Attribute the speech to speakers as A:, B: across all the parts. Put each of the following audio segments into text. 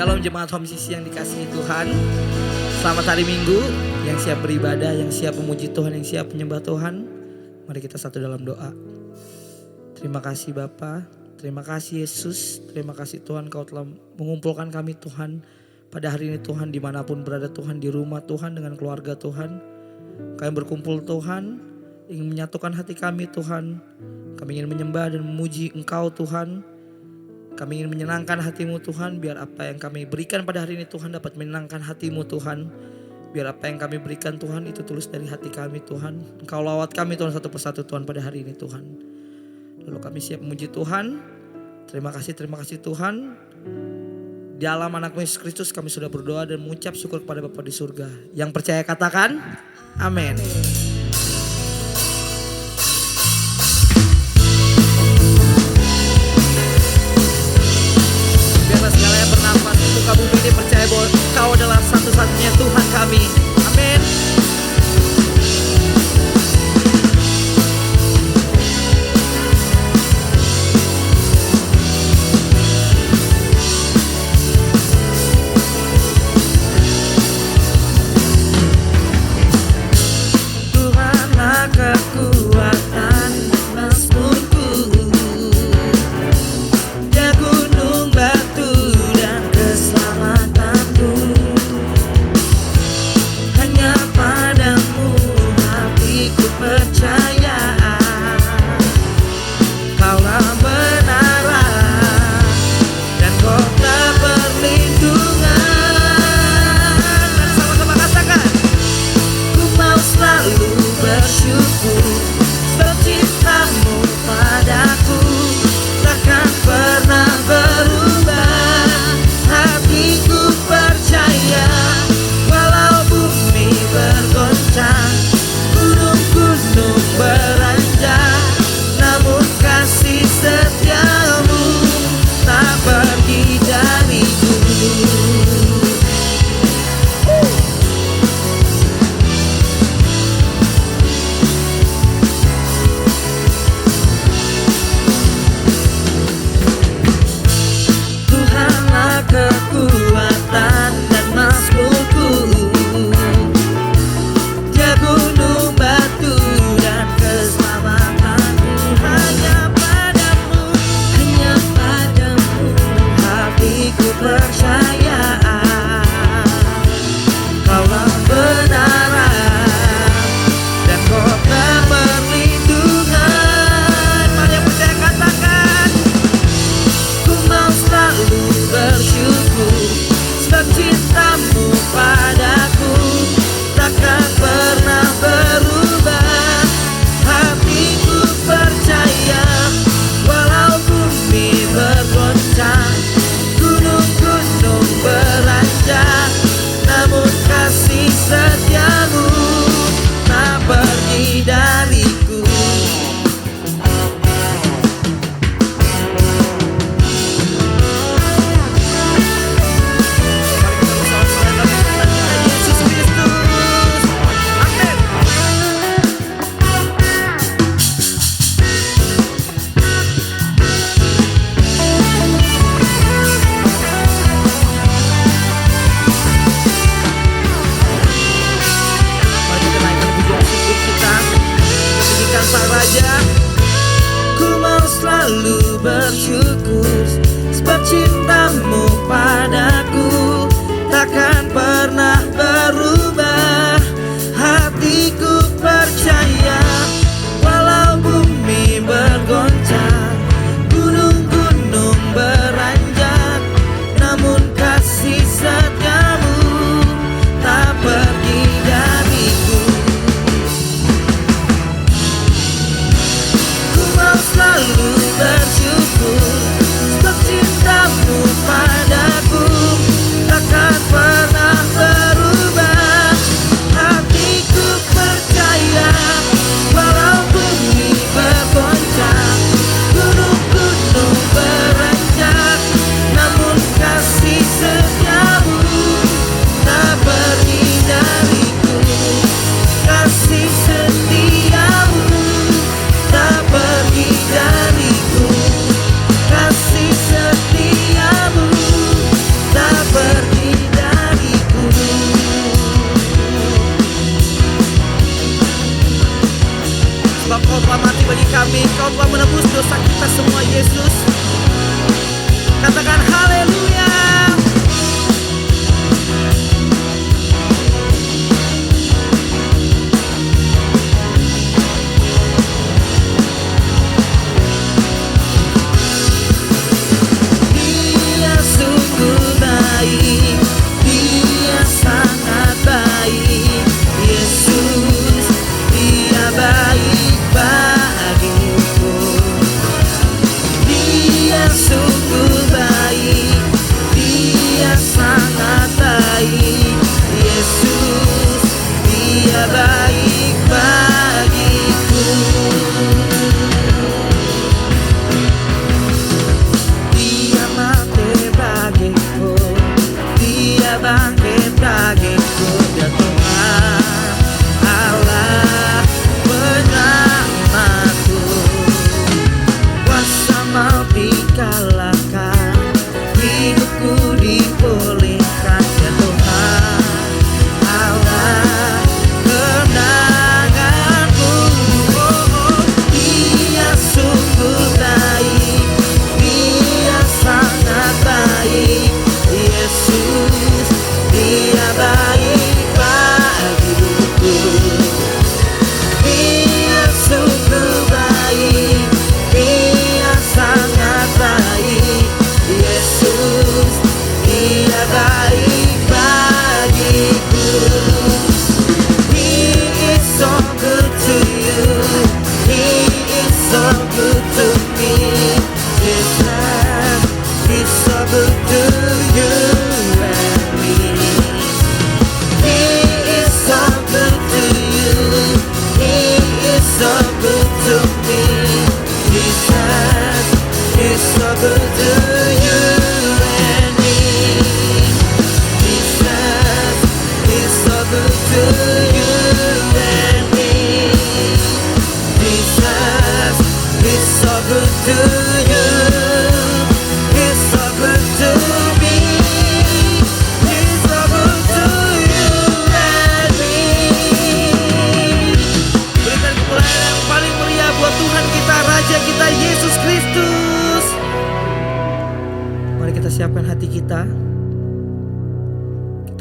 A: Shalom jemaat Home Sisi yang dikasihi Tuhan. Selamat hari Minggu, yang siap beribadah, yang siap memuji Tuhan, yang siap menyembah Tuhan. Mari kita satu dalam doa. Terima kasih Bapa, terima kasih Yesus, terima kasih Tuhan Kau telah mengumpulkan kami Tuhan. Pada hari ini Tuhan, dimanapun berada Tuhan, di rumah Tuhan, dengan keluarga Tuhan. Kami berkumpul Tuhan, ingin menyatukan hati kami Tuhan. Kami ingin menyembah dan memuji Engkau Tuhan. Kami ingin menyenangkan hati-Mu Tuhan, biar apa yang kami berikan pada hari ini Tuhan dapat menyenangkan hati-Mu Tuhan. Biar apa yang kami berikan Tuhan itu tulus dari hati kami Tuhan. Engkau lawat kami Tuhan satu persatu Tuhan pada hari ini Tuhan. Lalu kami siap memuji Tuhan. Terima kasih Tuhan. Di dalam anak-Mu Yesus Kristus kami sudah berdoa dan mengucap syukur kepada Bapa di surga. Yang percaya katakan amin. Muka bumi ini percaya bahwa Kau adalah satu-satunya Tuhan kami. Amin. Tuhanlah kekuatan mazmurku, ya gunung batu dan keselamatanku. Hanya padamu hatiku percaya, Kaulah benaran dan kota perlindungan. Mari sama-sama katakan, ku mau selalu bersyukur sebab cinta-Mu padaku takkan pernah berubah. Hatiku percaya, walau bumi bergoncang, gunung-gunung beranjak, namun kasih setia-Mu tak pergi dariku. Tuhanlah kekuatan dan mazmurku, ya gunung batu dan keselamatanku. Hanya padamu hatiku percaya, Kaulah benaran dan kota perlindungan. Mari yang percaya katakan, ku mau selalu bersyukur sebab cinta-Mu padaku takkan pernah berubah. Hatiku percaya, walau bumi bergoncang, gunung-gunung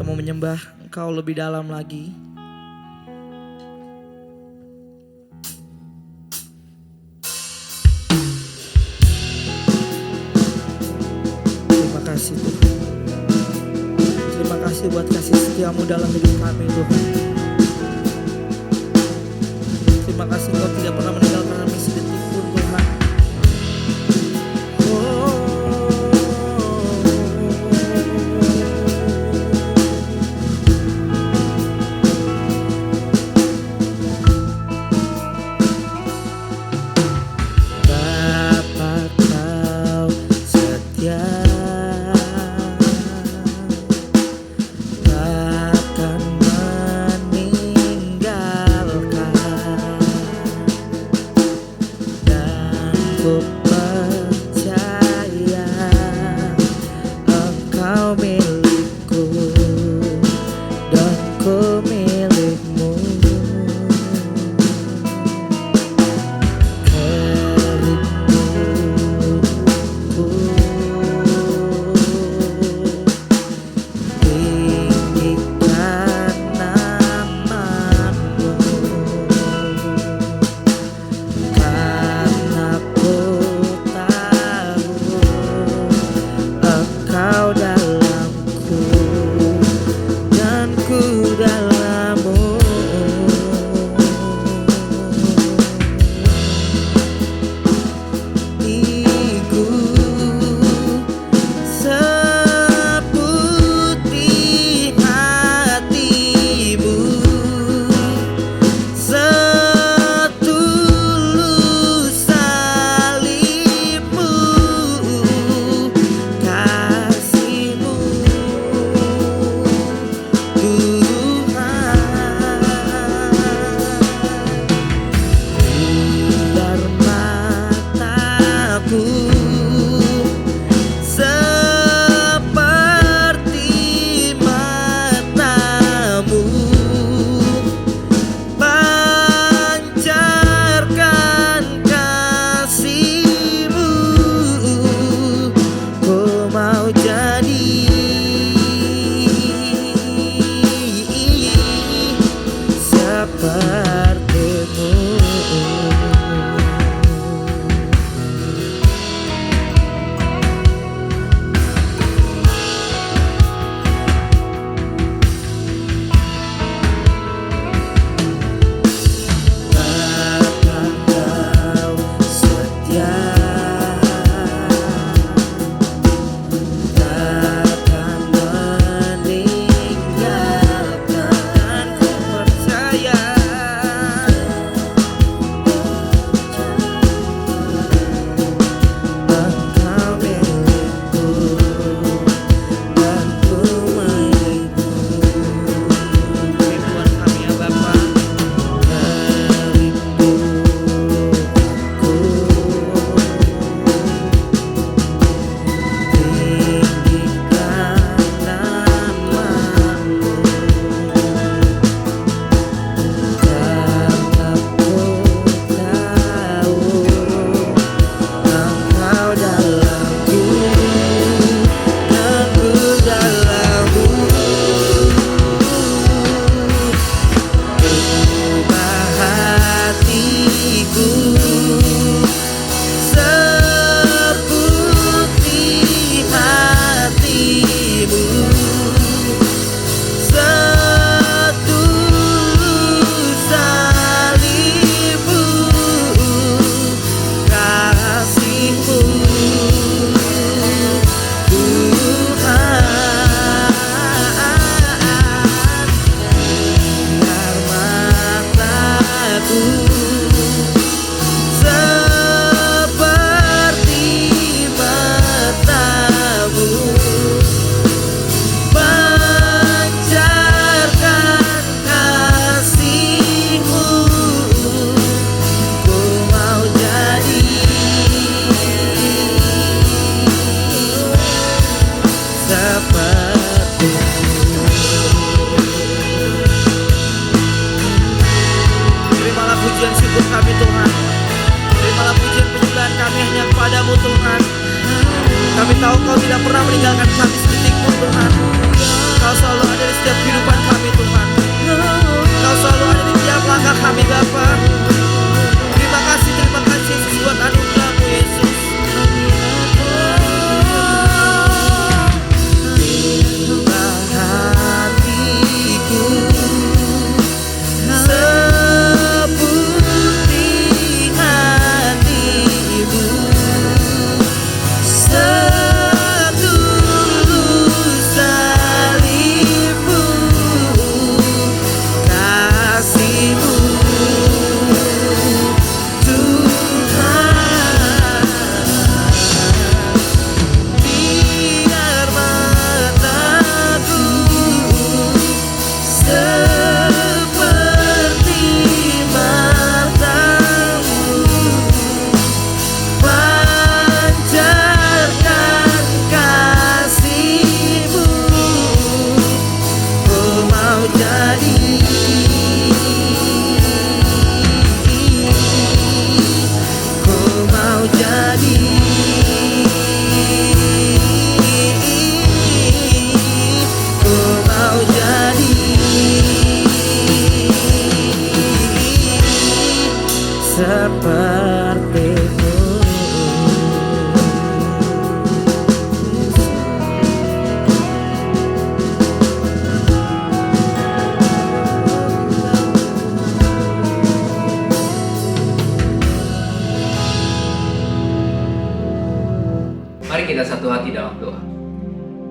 A: Kita mau menyembah Engkau lebih dalam lagi. Terima kasih Tuhan. Terima kasih buat kasih setiamu dalam hidup kami Tuhan. Terima kasih Engkau tidak pernah meninggalkan kami sedetik pun Tuhan. Bapa Kau setia, takkan meninggalkan, dan ku percaya Engkau milikku dan ku milikmu. Kerinduanku tinggikan namamu, karena ku tahu Engkau dalam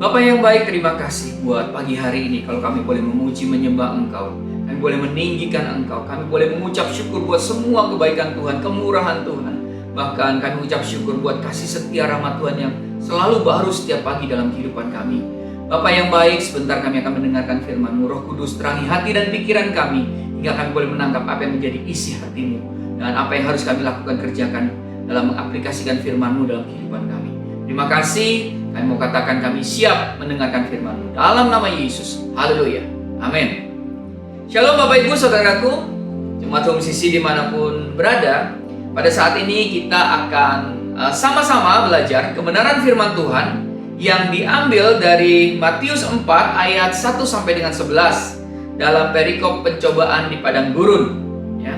B: Bapa yang baik, terima kasih buat pagi hari ini. Kalau kami boleh memuji menyembah Engkau, kami boleh meninggikan Engkau, kami boleh mengucap syukur buat semua kebaikan Tuhan, kemurahan Tuhan. Bahkan kami ucap syukur buat kasih setia rahmat Tuhan yang selalu baru setiap pagi dalam kehidupan kami. Bapa yang baik, sebentar kami akan mendengarkan firman-Mu. Roh Kudus, terangi hati dan pikiran kami, hingga kami boleh menangkap apa yang menjadi isi hati-Mu, dan apa yang harus kami lakukan kerjakan dalam mengaplikasikan firman-Mu dalam kehidupan kami. Terima kasih, kami mau katakan kami siap mendengarkan firman-Mu. Dalam nama Yesus, haleluya, amin. Shalom Bapak Ibu Saudaraku, Jemaat Home Sisi dimanapun berada. Pada saat ini kita akan sama-sama belajar kebenaran firman Tuhan yang diambil dari Matius 4 ayat 1 sampai dengan 11 dalam perikop pencobaan di padang gurun. Ya.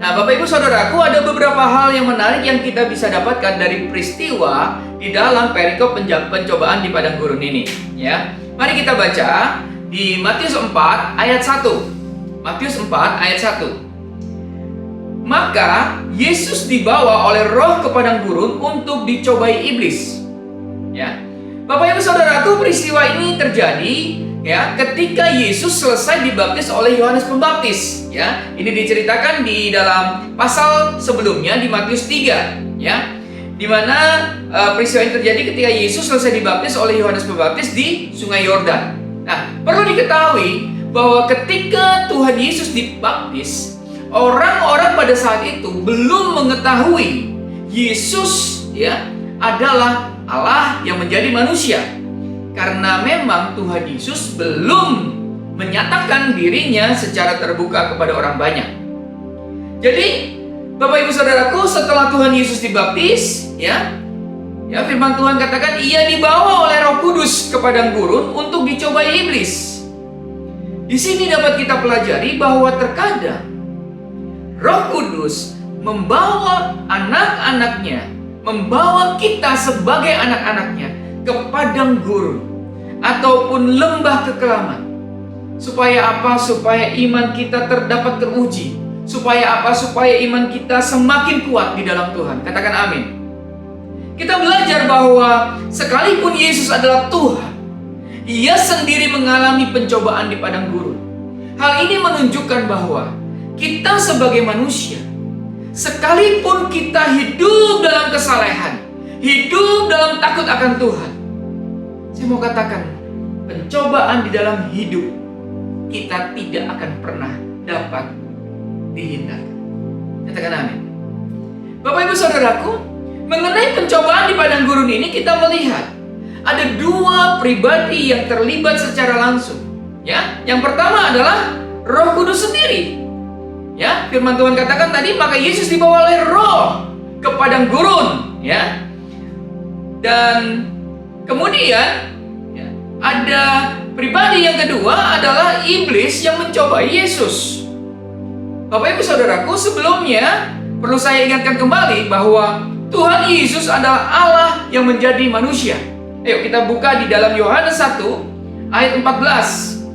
B: Nah, Bapak Ibu Saudaraku, ada beberapa hal yang menarik yang kita bisa dapatkan dari peristiwa di dalam perikop pencobaan di padang gurun ini. Ya, mari kita baca di Matius 4 ayat 1. Matius 4 ayat 1. Maka Yesus dibawa oleh Roh ke padang gurun untuk dicobai iblis. Ya, Bapak Ibu Saudaraku, peristiwa ini terjadi ya ketika Yesus selesai dibaptis oleh Yohanes Pembaptis. Ya, ini diceritakan di dalam pasal sebelumnya di Matius 3. Ya, di mana peristiwa ini terjadi ketika Yesus selesai dibaptis oleh Yohanes Pembaptis di Sungai Yordan. Nah, perlu diketahui bahwa ketika Tuhan Yesus dibaptis, orang-orang pada saat itu belum mengetahui Yesus ya adalah Allah yang menjadi manusia, karena memang Tuhan Yesus belum menyatakan dirinya secara terbuka kepada orang banyak. Jadi Bapak Ibu Saudaraku, setelah Tuhan Yesus dibaptis, ya firman Tuhan katakan ia dibawa oleh Roh Kudus ke padang gurun untuk dicobai iblis. Di sini dapat kita pelajari bahwa terkadang Roh Kudus membawa anak-anaknya, membawa kita sebagai anak-anaknya ke padang gurun ataupun lembah kekelaman. Supaya apa? Supaya iman kita dapat teruji. Supaya apa? Supaya iman kita semakin kuat di dalam Tuhan. Katakan amin. Kita belajar bahwa sekalipun Yesus adalah Tuhan, Ia sendiri mengalami pencobaan di padang gurun. Hal ini menunjukkan bahwa kita sebagai manusia, sekalipun kita hidup dalam kesalehan, hidup dalam takut akan Tuhan, saya mau katakan, pencobaan di dalam hidup kita tidak akan pernah dapat dihindarkan. Katakan amin. Bapak Ibu Saudaraku, mengenai pencobaan di padang gurun ini kita melihat ada dua pribadi yang terlibat secara langsung. Ya, yang pertama adalah Roh Kudus sendiri. Ya, firman Tuhan katakan tadi, maka Yesus dibawa oleh Roh ke padang gurun, ya. Dan kemudian ya, ada pribadi yang kedua adalah iblis yang mencobai Yesus. Bapak Ibu Saudaraku, sebelumnya perlu saya ingatkan kembali bahwa Tuhan Yesus adalah Allah yang menjadi manusia. Ayo kita buka di dalam Yohanes 1 ayat 14.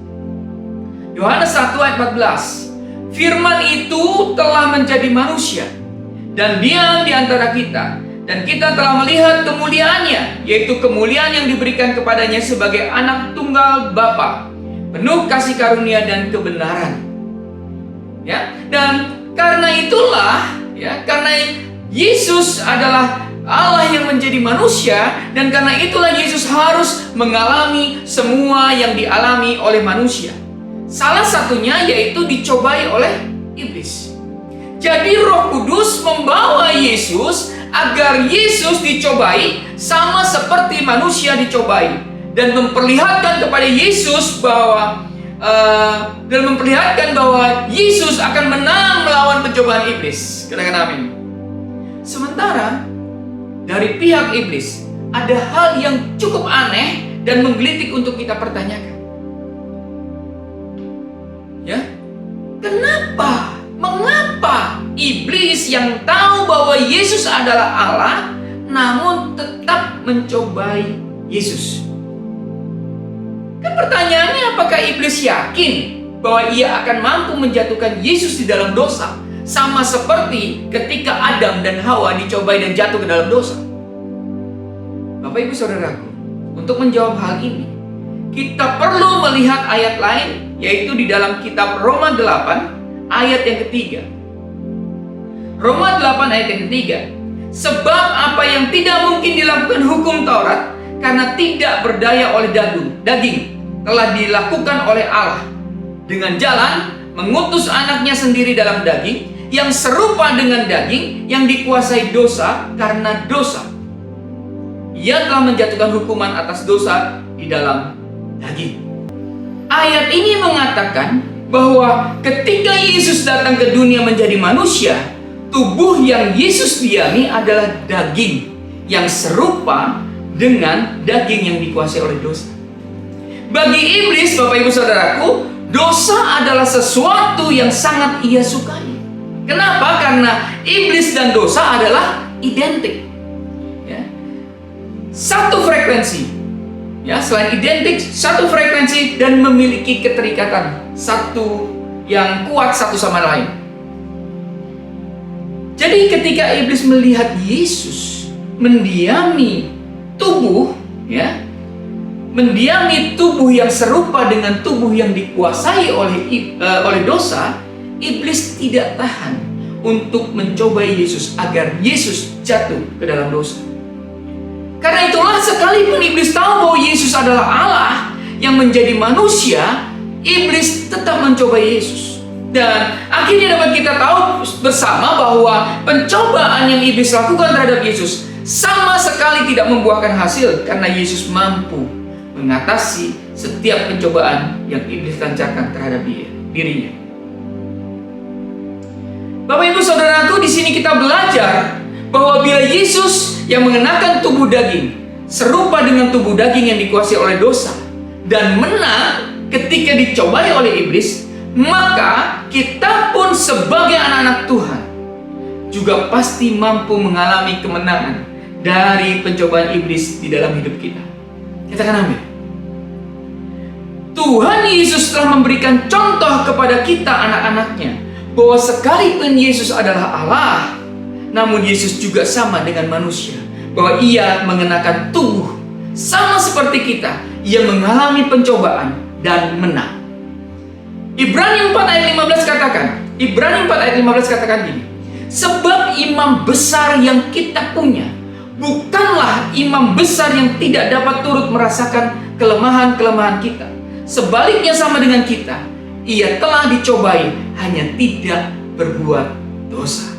B: Yohanes 1 ayat 14. Firman itu telah menjadi manusia dan diam di antara kita, dan kita telah melihat kemuliaannya, yaitu kemuliaan yang diberikan kepadanya sebagai anak tunggal Bapa, penuh kasih karunia dan kebenaran. Ya, dan karena itulah karena Yesus adalah Allah yang menjadi manusia, dan karena itulah Yesus harus mengalami semua yang dialami oleh manusia. Salah satunya yaitu dicobai oleh iblis. Jadi Roh Kudus membawa Yesus agar Yesus dicobai sama seperti manusia dicobai, dan memperlihatkan kepada Yesus bahwa Yesus akan menang melawan pencobaan iblis. Katakan amin. Sementara dari pihak iblis ada hal yang cukup aneh dan menggelitik untuk kita pertanyakan. Ya, mengapa iblis yang tahu bahwa Yesus adalah Allah namun tetap mencobai Yesus? Kan pertanyaannya, apakah iblis yakin bahwa ia akan mampu menjatuhkan Yesus di dalam dosa, sama seperti ketika Adam dan Hawa dicobai dan jatuh ke dalam dosa? Bapak Ibu Saudaraku, untuk menjawab hal ini kita perlu melihat ayat lain, yaitu di dalam kitab Roma 8 ayat yang ketiga. Roma 8 ayat yang ketiga. Sebab apa yang tidak mungkin dilakukan hukum Taurat karena tidak berdaya oleh daging telah dilakukan oleh Allah dengan jalan mengutus anaknya sendiri dalam daging yang serupa dengan daging yang dikuasai dosa karena dosa. Ia telah menjatuhkan hukuman atas dosa di dalam daging. Ayat ini mengatakan bahwa ketika Yesus datang ke dunia menjadi manusia, tubuh yang Yesus diami adalah daging yang serupa dengan daging yang dikuasai oleh dosa. Bagi iblis, Bapak Ibu Saudaraku, dosa adalah sesuatu yang sangat ia sukai. Kenapa? Karena iblis dan dosa adalah identik. Ya. Satu frekuensi. Ya, selain identik, satu frekuensi dan memiliki keterikatan satu yang kuat satu sama lain. Jadi ketika iblis melihat Yesus mendiami tubuh, ya, mendiami tubuh yang serupa dengan tubuh yang dikuasai oleh dosa, iblis tidak tahan untuk mencobai Yesus agar Yesus jatuh ke dalam dosa. Karena itulah sekalipun iblis tahu bahwa Yesus adalah Allah yang menjadi manusia, iblis tetap mencoba Yesus. Dan akhirnya dapat kita tahu bersama bahwa pencobaan yang iblis lakukan terhadap Yesus sama sekali tidak membuahkan hasil karena Yesus mampu mengatasi setiap pencobaan yang iblis lancarkan terhadap dirinya. Bapak Ibu Saudaraku, di sini kita belajar bahwa bila Yesus yang mengenakan tubuh daging serupa dengan tubuh daging yang dikuasai oleh dosa dan menang ketika dicobai oleh iblis, maka kita pun sebagai anak-anak Tuhan juga pasti mampu mengalami kemenangan dari pencobaan iblis di dalam hidup kita. Katakan amin. Tuhan Yesus telah memberikan contoh kepada kita anak-anaknya bahwa sekalipun Yesus adalah Allah, namun Yesus juga sama dengan manusia, bahwa ia mengenakan tubuh sama seperti kita. Ia mengalami pencobaan dan menang. Ibrani 4 ayat 15 katakan, Ibrani 4 ayat 15 katakan gini, sebab imam besar yang kita punya bukanlah imam besar yang tidak dapat turut merasakan kelemahan-kelemahan kita. Sebaliknya sama dengan kita, ia telah dicobai, hanya tidak berbuat dosa.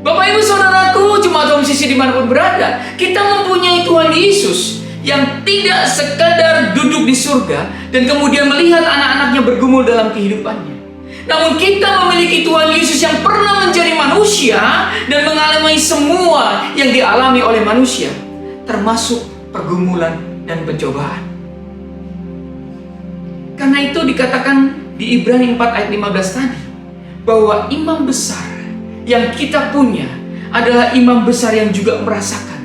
B: Bapak Ibu Saudaraku, jemaat Om Sisi dimanapun berada, kita mempunyai Tuhan Yesus yang tidak sekadar duduk di surga dan kemudian melihat anak-anaknya bergumul dalam kehidupannya. Namun kita memiliki Tuhan Yesus yang pernah menjadi manusia dan mengalami semua yang dialami oleh manusia, termasuk pergumulan dan pencobaan. Karena itu dikatakan di Ibrani 4 ayat 15 tadi, bahwa imam besar yang kita punya adalah imam besar yang juga merasakan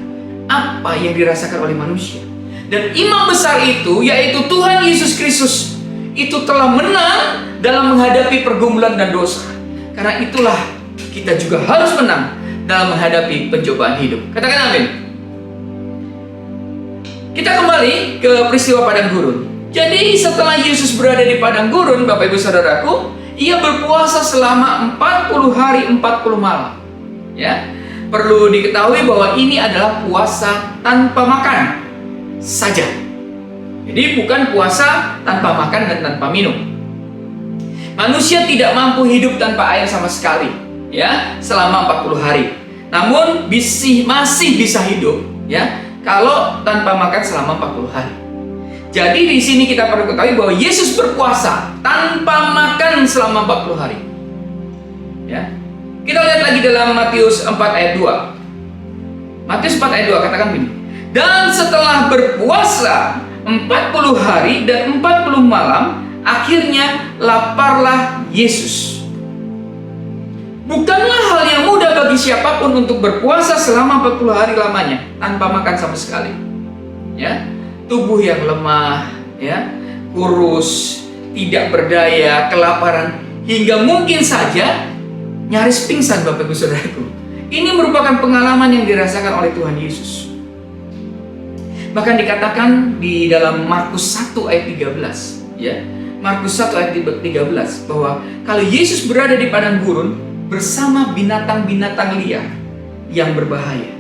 B: apa yang dirasakan oleh manusia. Dan imam besar itu, yaitu Tuhan Yesus Kristus, itu telah menang dalam menghadapi pergumulan dan dosa. Karena itulah kita juga harus menang dalam menghadapi pencobaan hidup. Katakan amin. Kita kembali ke peristiwa padang gurun. Jadi setelah Yesus berada di padang gurun, Bapak Ibu Saudaraku, ia berpuasa selama 40 hari 40 malam. Ya, perlu diketahui bahwa ini adalah puasa tanpa makan saja. Jadi bukan puasa tanpa makan dan tanpa minum. Manusia tidak mampu hidup tanpa air sama sekali, ya, selama 40 hari. Namun masih bisa hidup, ya, kalau tanpa makan selama 40 hari. Jadi di sini kita perlu ketahui bahwa Yesus berpuasa tanpa makan selama 40 hari. Ya. Kita lihat lagi dalam Matius 4 ayat 2. Matius 4 ayat 2 katakan begini. Dan setelah berpuasa 40 hari dan 40 malam, akhirnya laparlah Yesus. Bukanlah hal yang mudah bagi siapapun untuk berpuasa selama 40 hari lamanya tanpa makan sama sekali. Ya. Tubuh yang lemah, ya, kurus, tidak berdaya, kelaparan, hingga mungkin saja nyaris pingsan, Bapak Ibu Saudaraku. Ini merupakan pengalaman yang dirasakan oleh Tuhan Yesus. Bahkan dikatakan di dalam Markus 1 ayat 13, ya. Markus 1 ayat 13 bahwa kalau Yesus berada di padang gurun bersama binatang-binatang liar yang berbahaya.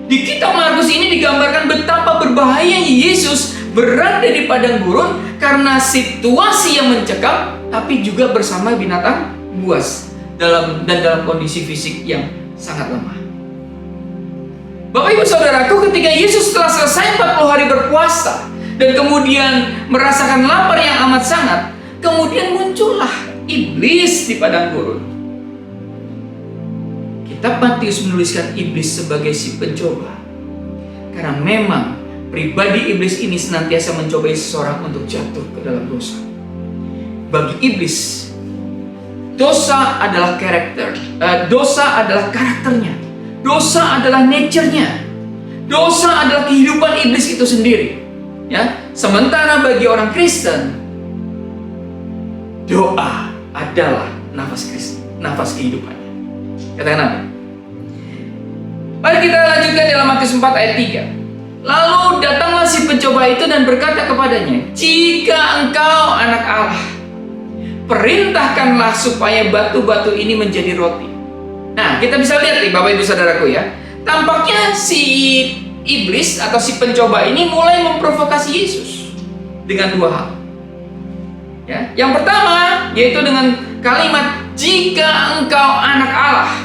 B: Di kitab Markus ini digambarkan betapa berbahayanya Yesus berada di padang gurun karena situasi yang mencekam, tapi juga bersama binatang buas dalam kondisi fisik yang sangat lemah. Bapak Ibu Saudaraku, ketika Yesus telah selesai 40 hari berpuasa dan kemudian merasakan lapar yang amat sangat, kemudian muncullah iblis di padang gurun. Kitab Matius menuliskan iblis sebagai si pencoba, karena memang pribadi iblis ini senantiasa mencobai seseorang untuk jatuh ke dalam dosa. Bagi iblis, dosa adalah karakternya. Dosa adalah nature-nya. Dosa adalah kehidupan iblis itu sendiri. Ya, sementara bagi orang Kristen, doa adalah nafas kehidupannya. Katakan apa? Mari kita lanjutkan dalam Matius 4 ayat 3. Lalu datanglah si pencoba itu dan berkata kepadanya, "Jika engkau anak Allah, perintahkanlah supaya batu-batu ini menjadi roti." Nah, kita bisa lihat nih Bapak Ibu Saudaraku ya. Tampaknya si iblis atau si pencoba ini mulai memprovokasi Yesus dengan dua hal. Ya, yang pertama yaitu dengan kalimat "jika engkau anak Allah".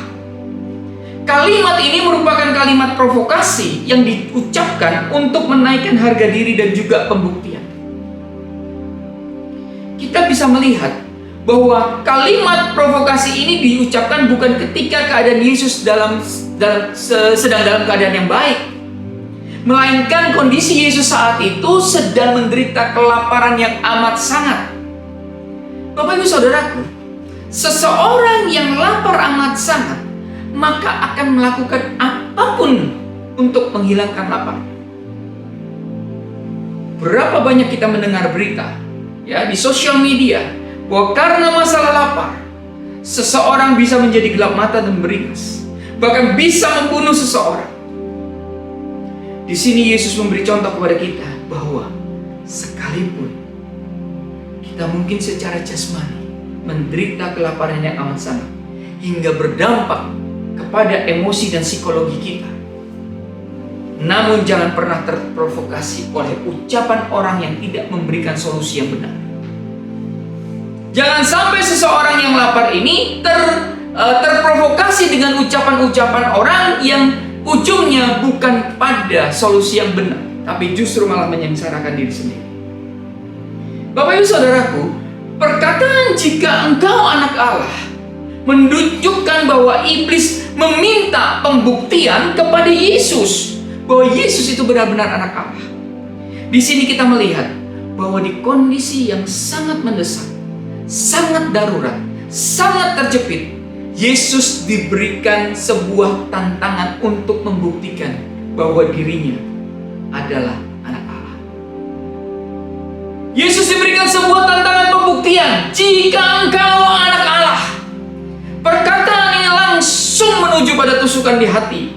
B: Kalimat ini merupakan kalimat provokasi yang diucapkan untuk menaikkan harga diri dan juga pembuktian. Kita bisa melihat bahwa kalimat provokasi ini diucapkan bukan ketika keadaan Yesus sedang dalam keadaan yang baik, melainkan kondisi Yesus saat itu sedang menderita kelaparan yang amat sangat. Bapak Ibu Saudaraku, seseorang yang lapar amat sangat maka akan melakukan apapun untuk menghilangkan lapar. Berapa banyak kita mendengar berita ya di sosial media bahwa karena masalah lapar, seseorang bisa menjadi gelap mata dan beringas, bahkan bisa membunuh seseorang. Di sini Yesus memberi contoh kepada kita bahwa sekalipun kita mungkin secara jasmani menderita kelaparan yang amat sangat hingga berdampak kepada emosi dan psikologi kita, namun jangan pernah terprovokasi oleh ucapan orang yang tidak memberikan solusi yang benar. Jangan sampai seseorang yang lapar ini terprovokasi dengan ucapan-ucapan orang yang ujungnya bukan pada solusi yang benar, tapi justru malah menyengsarakan diri sendiri. Bapak Ibu Saudaraku, perkataan "jika engkau anak Allah" menunjukkan bahwa iblis meminta pembuktian kepada Yesus bahwa Yesus itu benar-benar anak Allah. Di sini kita melihat bahwa di kondisi yang sangat mendesak, sangat darurat, sangat terjepit, Yesus diberikan sebuah tantangan untuk membuktikan bahwa dirinya adalah anak Allah. Yesus diberikan sebuah tantangan pembuktian, "Jika engkau anak Allah." Perkataan ini langsung menuju pada tusukan di hati,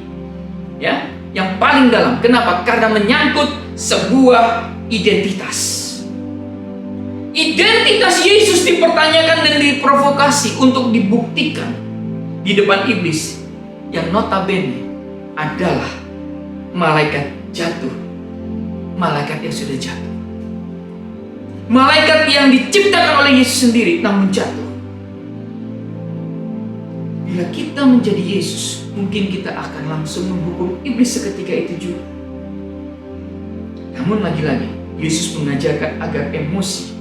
B: ya, yang paling dalam. Kenapa? Karena menyangkut sebuah identitas. Identitas Yesus dipertanyakan dan diprovokasi untuk dibuktikan di depan iblis yang notabene adalah malaikat jatuh, malaikat yang sudah jatuh, malaikat yang diciptakan oleh Yesus sendiri namun jatuh. Bila kita menjadi Yesus, mungkin kita akan langsung menghukum iblis seketika itu juga. Namun lagi-lagi Yesus mengajarkan agar emosi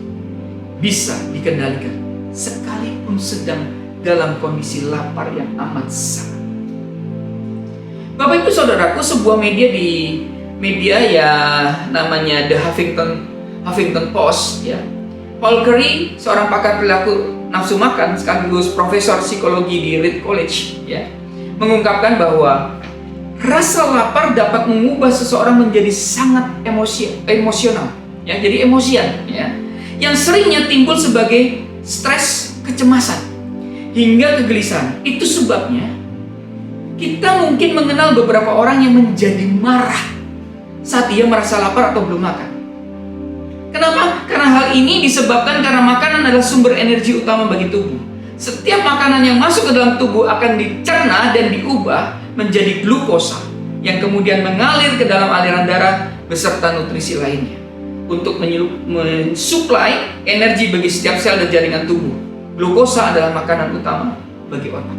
B: bisa dikendalikan sekalipun sedang dalam kondisi lapar yang amat sangat. Bapak Ibu Saudaraku, sebuah media ya namanya The Huffington Post ya. Paul Curry, seorang pakar perilaku nafsu makan sekaligus profesor psikologi di Reed College ya, mengungkapkan bahwa rasa lapar dapat mengubah seseorang menjadi sangat emosional ya, jadi emosian ya, yang seringnya timbul sebagai stres, kecemasan hingga kegelisahan. Itu sebabnya kita mungkin mengenal beberapa orang yang menjadi marah saat dia merasa lapar atau belum makan. Kenapa? Karena hal ini disebabkan karena makanan adalah sumber energi utama bagi tubuh. Setiap makanan yang masuk ke dalam tubuh akan dicerna dan diubah menjadi glukosa yang kemudian mengalir ke dalam aliran darah beserta nutrisi lainnya untuk mensuplai energi bagi setiap sel dan jaringan tubuh. Glukosa adalah makanan utama bagi otak.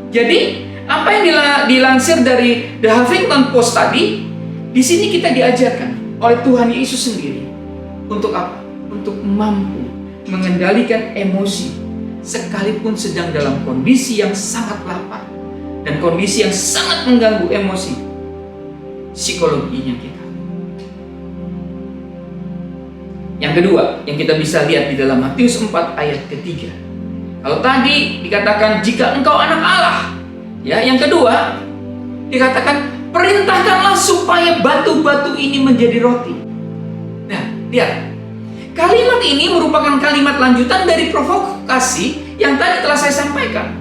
B: Jadi, apa yang dilansir dari The Huffington Post tadi, di sini kita diajarkan oleh Tuhan Yesus sendiri untuk apa? Untuk mampu mengendalikan emosi sekalipun sedang dalam kondisi yang sangat lapar dan kondisi yang sangat mengganggu emosi psikologinya kita. Yang kedua, yang kita bisa lihat di dalam Matius 4 ayat ketiga. Kalau tadi dikatakan jika engkau anak Allah, ya, yang kedua dikatakan perintahkanlah supaya batu-batu ini menjadi roti. Nah, lihat. Kalimat ini merupakan kalimat lanjutan dari provokasi yang tadi telah saya sampaikan.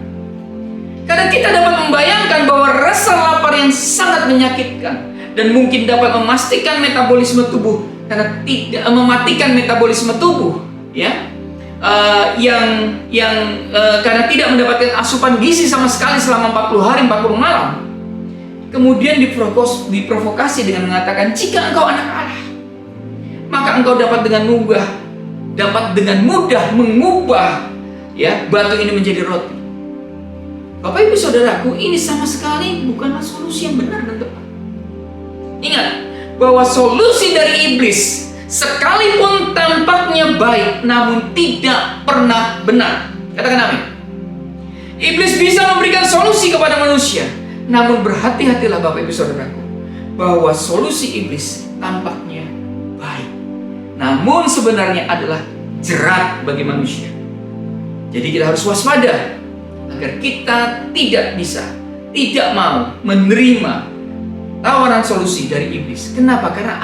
B: Karena kita dapat membayangkan bahwa rasa lapar yang sangat menyakitkan dan mungkin dapat memastikan metabolisme tubuh karena tidak mematikan metabolisme tubuh, ya. Karena tidak mendapatkan asupan gizi sama sekali selama 40 hari 40 malam. Kemudian diprovokasi dengan mengatakan jika engkau anak Allah, maka engkau dapat dengan mudah mengubah, ya, batu ini menjadi roti. Bapak Ibu Saudaraku, ini sama sekali bukanlah solusi yang benar dan tepat. Ingat bahwa solusi dari iblis sekalipun tampaknya baik namun tidak pernah benar. Katakan amin. Iblis bisa memberikan solusi kepada manusia, namun berhati-hatilah Bapak Ibu Saudaraku bahwa solusi iblis tampaknya baik, namun sebenarnya adalah jerat bagi manusia. Jadi kita harus waspada agar kita tidak mau menerima tawaran solusi dari iblis. Kenapa? Karena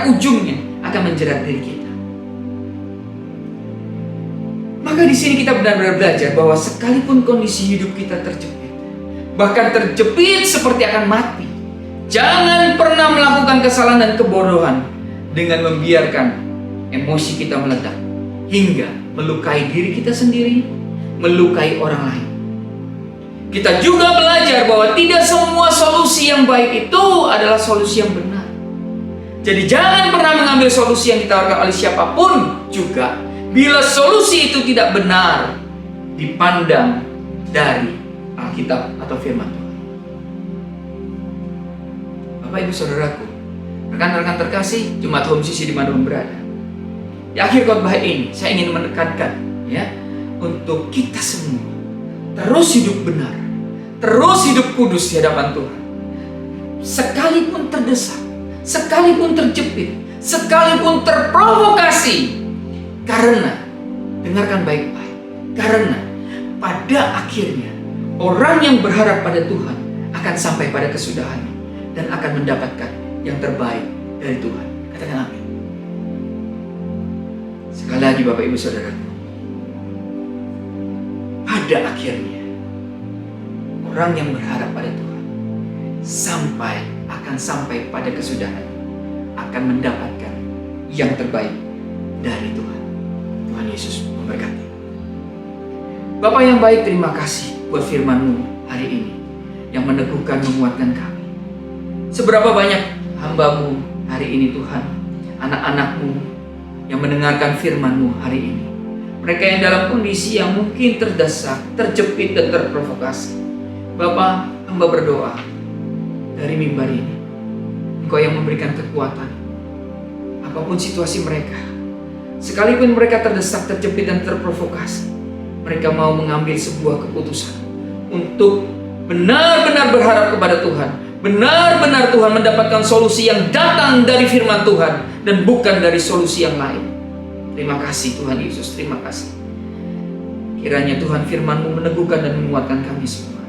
B: ujungnya akan menjerat diri kita. Maka di sini kita benar-benar belajar bahwa sekalipun kondisi hidup kita terjepit, bahkan terjepit seperti akan mati, jangan pernah melakukan kesalahan dan kebodohan dengan membiarkan emosi kita meledak hingga melukai diri kita sendiri, melukai orang lain. Kita juga belajar bahwa tidak semua solusi yang baik itu adalah solusi yang benar. Jadi jangan pernah mengambil solusi yang ditawarkan oleh siapapun juga bila solusi itu tidak benar dipandang dari Alkitab atau firman Tuhan. Bapak Ibu Saudaraku, rekan-rekan terkasih, Jemaat Home Sisi dimanapun berada, di akhir khotbah ini saya ingin menekankan, ya, untuk kita semua terus hidup benar, terus hidup kudus di hadapan Tuhan. Sekalipun terdesak, sekalipun terjepit, sekalipun terprovokasi, karena dengarkan baik-baik, karena pada akhirnya orang yang berharap pada Tuhan akan sampai pada kesudahannya dan akan mendapatkan yang terbaik dari Tuhan. Katakan amin. Sekali lagi Bapak Ibu Saudaraku, pada akhirnya orang yang berharap pada Tuhan akan sampai pada kesudahan, akan mendapatkan yang terbaik dari Tuhan. Tuhan Yesus memberkati. Bapak yang baik, terima kasih buat firman-Mu hari ini yang meneguhkan, menguatkan kami. Seberapa banyak hamba-Mu hari ini Tuhan, anak-anak-Mu yang mendengarkan firman-Mu hari ini, mereka yang dalam kondisi yang mungkin terdesak, terjepit dan terprovokasi. Bapak, hamba berdoa dari mimbar ini, Engkau yang memberikan kekuatan apapun situasi mereka. Sekalipun mereka terdesak, terjepit dan terprovokasi, mereka mau mengambil sebuah keputusan untuk benar-benar berharap kepada Tuhan, benar-benar Tuhan mendapatkan solusi yang datang dari firman Tuhan dan bukan dari solusi yang lain. Terima kasih Tuhan Yesus, terima kasih. Kiranya Tuhan firman-Mu meneguhkan dan menguatkan kami semua,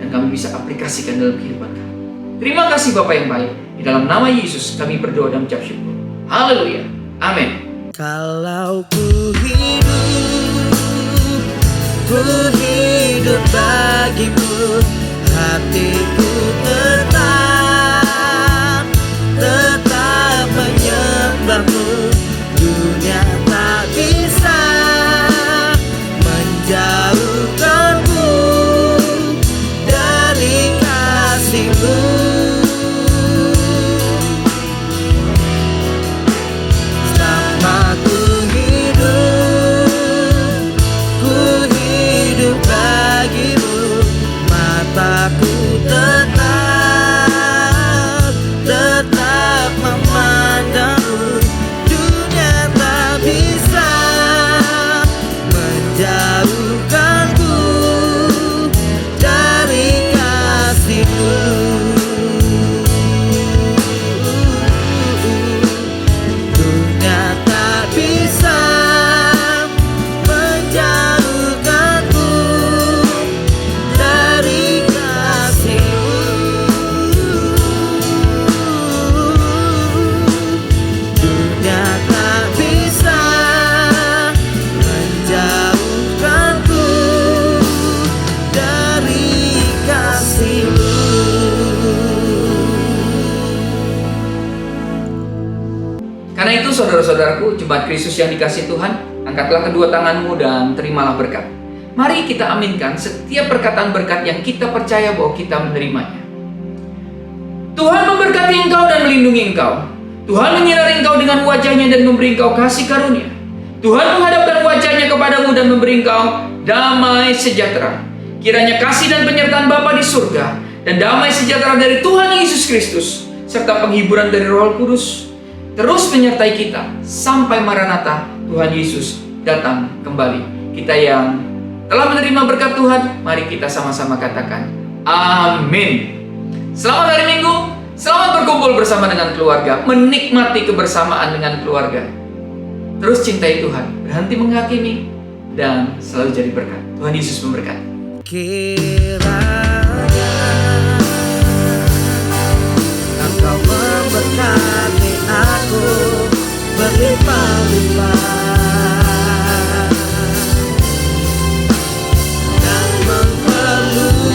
B: dan kami bisa aplikasikan dalam kehidupan kami. Terima kasih Bapa yang baik. Di dalam nama Yesus kami berdoa dan mengucap syukur. Haleluya. Amin.
A: Kalau ku hidup bagimu, hatiku tetap
B: saudaraku, jemaat Kristus yang dikasihi Tuhan, angkatlah kedua tanganmu dan terimalah berkat. Mari kita aminkan setiap perkataan berkat yang kita percaya bahwa kita menerimanya. Tuhan memberkati engkau dan melindungi engkau. Tuhan menyinari engkau dengan wajahnya dan memberi engkau kasih karunia. Tuhan menghadapkan wajahnya kepadamu dan memberi engkau damai sejahtera. Kiranya kasih dan penyertaan Bapa di surga dan damai sejahtera dari Tuhan Yesus Kristus serta penghiburan dari Roh Kudus terus menyertai kita sampai Maranatha Tuhan Yesus datang kembali. Kita yang telah menerima berkat Tuhan, mari kita sama-sama katakan amin. Selamat hari Minggu, selamat berkumpul bersama dengan keluarga, menikmati kebersamaan dengan keluarga. Terus cintai Tuhan, berhenti menghakimi, dan selalu jadi berkat. Tuhan Yesus memberkati.
A: Kiranya Engkau memberkati aku berlimpah-limpah dan memperluas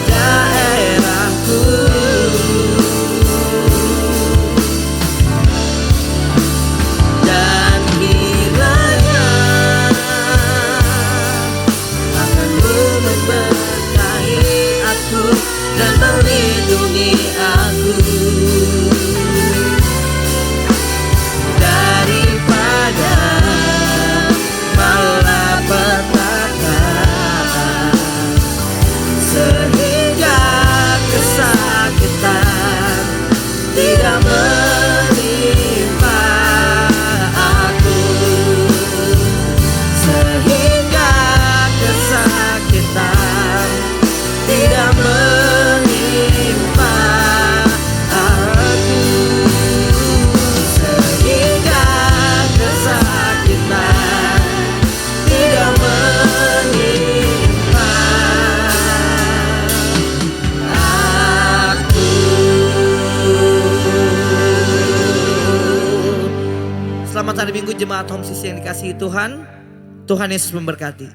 A: daerahku. Dan kiranya akan-Mu memberkahi aku dan melindungi aku daripada malapetaka, sehingga kesakitan tidak menimpa aku, sehingga kesakitan tidak menimpa aku, sehingga kesakitan tidak menimpa aku. Selamat hari Minggu jemaat Home Sisi yang dikasihi Tuhan. Tuhan Yesus memberkati.